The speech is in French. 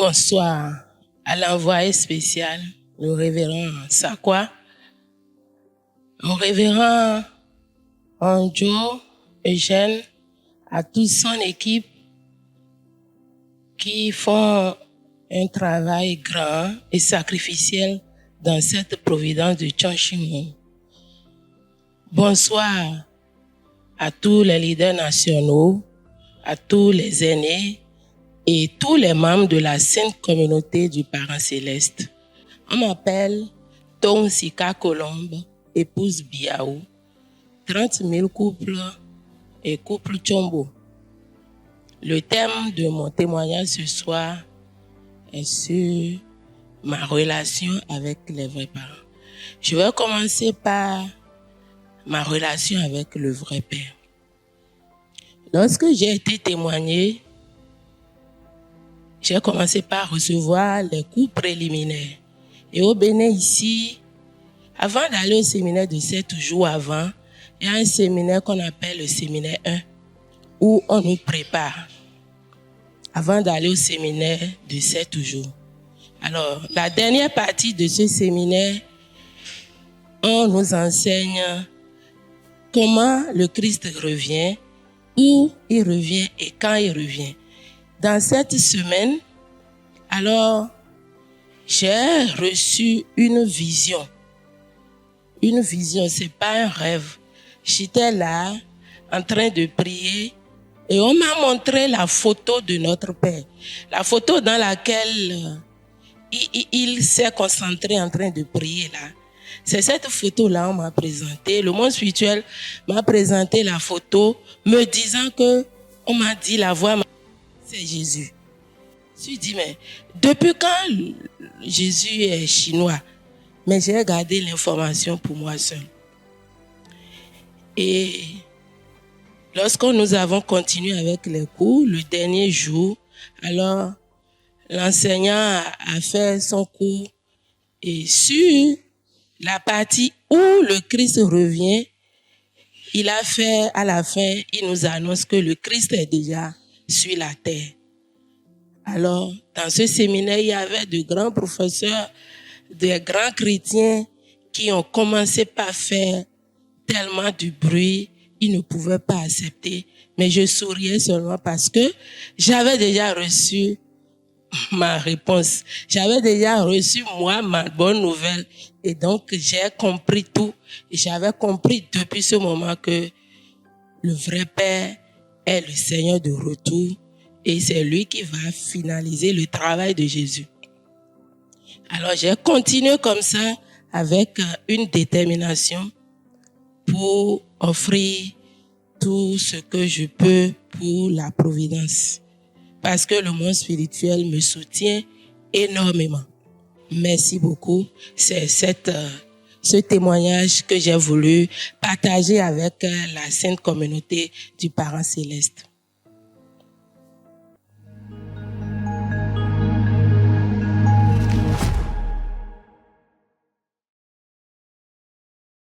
Bonsoir à l'envoyé spécial, le révérend Sakwa, au révérend Anjo, Eugène, à toute son équipe qui font un travail grand et sacrificiel dans cette providence de Chonchimou. Bonsoir à tous les leaders nationaux, à tous les aînés et tous les membres de la sainte communauté du Parent Céleste. On m'appelle Tonsika Colombe, épouse Biaou, 30 000 couples et couple Chombo. Le thème de mon témoignage ce soir est sur ma relation avec les vrais parents. Je vais commencer par ma relation avec le vrai père. Lorsque j'ai été témoignée, j'ai commencé par recevoir les cours préliminaires. Et au Bénin ici, avant d'aller au séminaire de 7 jours avant, il y a un séminaire qu'on appelle le séminaire 1, où on nous prépare avant d'aller au séminaire de 7 jours. Alors, la dernière partie de ce séminaire, on nous enseigne comment le Christ revient, où il revient et quand il revient. Dans cette semaine, alors, j'ai reçu une vision. Une vision, c'est pas un rêve. J'étais là, en train de prier, et on m'a montré la photo de notre Père. La photo dans laquelle il s'est concentré en train de prier là. C'est cette photo-là on m'a présenté. Le monde spirituel m'a présenté la photo, me disant que on m'a dit la voix, c'est Jésus. Je me suis dit, mais depuis quand Jésus est chinois? Mais j'ai gardé l'information pour moi seul. Et lorsque nous avons continué avec les cours, le dernier jour, alors l'enseignant a fait son cours et sur la partie où le Christ revient, il a fait, à la fin, il nous annonce que le Christ est déjà sur la terre. Alors, dans ce séminaire, il y avait de grands professeurs, des grands chrétiens qui ont commencé par faire tellement de bruit, ils ne pouvaient pas accepter. Mais je souriais seulement parce que j'avais déjà reçu ma réponse. J'avais déjà reçu, moi, ma bonne nouvelle. Et donc, j'ai compris tout. Et j'avais compris depuis ce moment que le vrai Père est le Seigneur de retour. Et c'est lui qui va finaliser le travail de Jésus. Alors, j'ai continué comme ça avec une détermination pour offrir tout ce que je peux pour la providence. Parce que le monde spirituel me soutient énormément. Merci beaucoup. C'est ce témoignage que j'ai voulu partager avec la sainte communauté du Parent Céleste.